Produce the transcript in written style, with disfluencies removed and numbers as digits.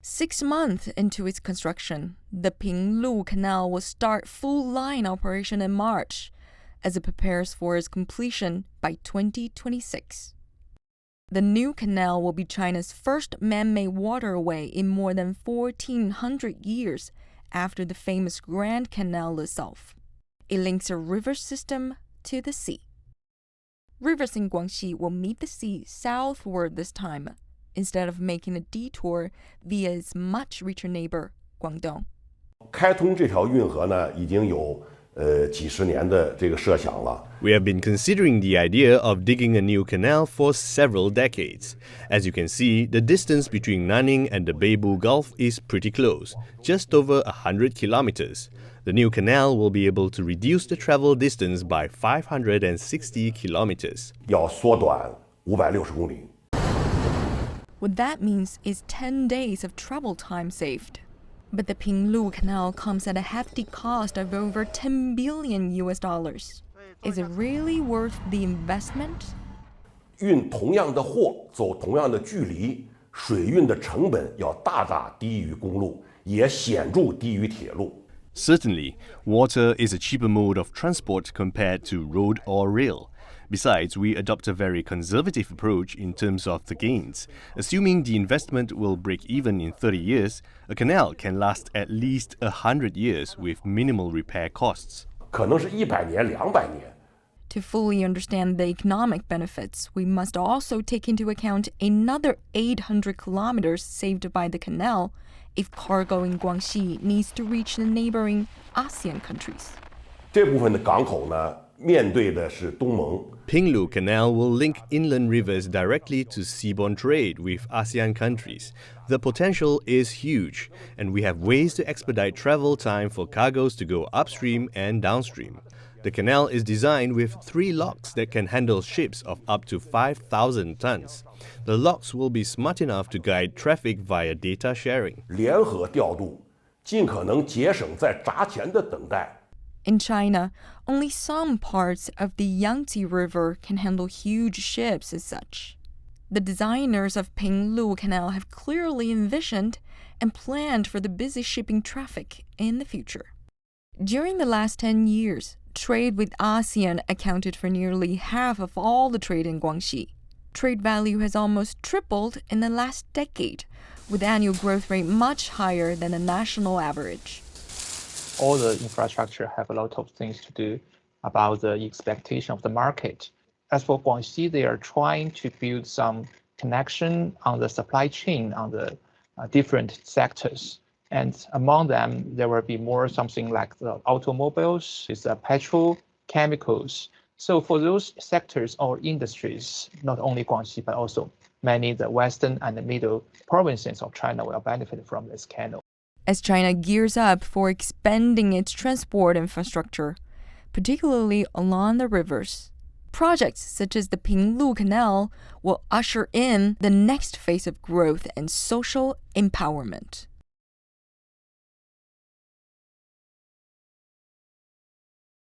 6 months into its construction, the Pinglu Canal will start full-line operation in March, as it prepares for its completion by 2026. The new canal will be China's first man-made waterway in more than 1,400 years after the famous Grand Canal itself. It links a river system to the sea. Rivers in Guangxi will meet the sea southward this time, instead of making a detour via its much richer neighbor, Guangdong. 开通这条运河呢，已经有几十年的这个设想了。 We have been considering the idea of digging a new canal for several decades. As you can see, the distance between Nanning and the Beibu Gulf is pretty close, just over 100 kilometers. The new canal will be able to reduce the travel distance by 560 kilometers. 要缩短560公里。 What that means is 10 days of travel time saved. But the Pinglu Canal comes at a hefty cost of over $10 billion. Is it really worth the investment? 运同样的货，走同样的距离，水运的成本要大大低于公路，也显著低于铁路。 Certainly, water is a cheaper mode of transport compared to road or rail. Besides, we adopt a very conservative approach in terms of the gains. Assuming the investment will break even in 30 years, a canal can last at least 100 years with minimal repair costs. 可能是100年、200年。 To fully understand the economic benefits, we must also take into account another 800 kilometers saved by the canal if cargo in Guangxi needs to reach the neighboring ASEAN countries. 这部分的港口呢，面对的是东盟。 Pinglu Canal will link inland rivers directly to seaborne trade with ASEAN countries. The potential is huge, and we have ways to expedite travel time for cargoes to go upstream and downstream. The canal is designed with 3 locks that can handle ships of up to 5,000 tons. The locks will be smart enough to guide traffic via data sharing. 联合调度，尽可能节省在闸前的等待。 In China, only some parts of the Yangtze River can handle huge ships as such. The designers of Pinglu Canal have clearly envisioned and planned for the busy shipping traffic in the future. During the last 10 years, trade with ASEAN accounted for nearly half of all the trade in Guangxi. Trade value has almost tripled in the last decade, with annual growth rate much higher than the national average. All the infrastructure have a lot of things to do about the expectation of the market. As for Guangxi, they are trying to build some connection on the supply chain on the different sectors. And among them, there will be more something like the automobiles, it's petrol, chemicals. So for those sectors or industries, not only Guangxi, but also many the western and the middle provinces of China will benefit from this canal. As China gears up for expanding its transport infrastructure, particularly along the rivers, projects such as the Pinglu Canal will usher in the next phase of growth and social empowerment.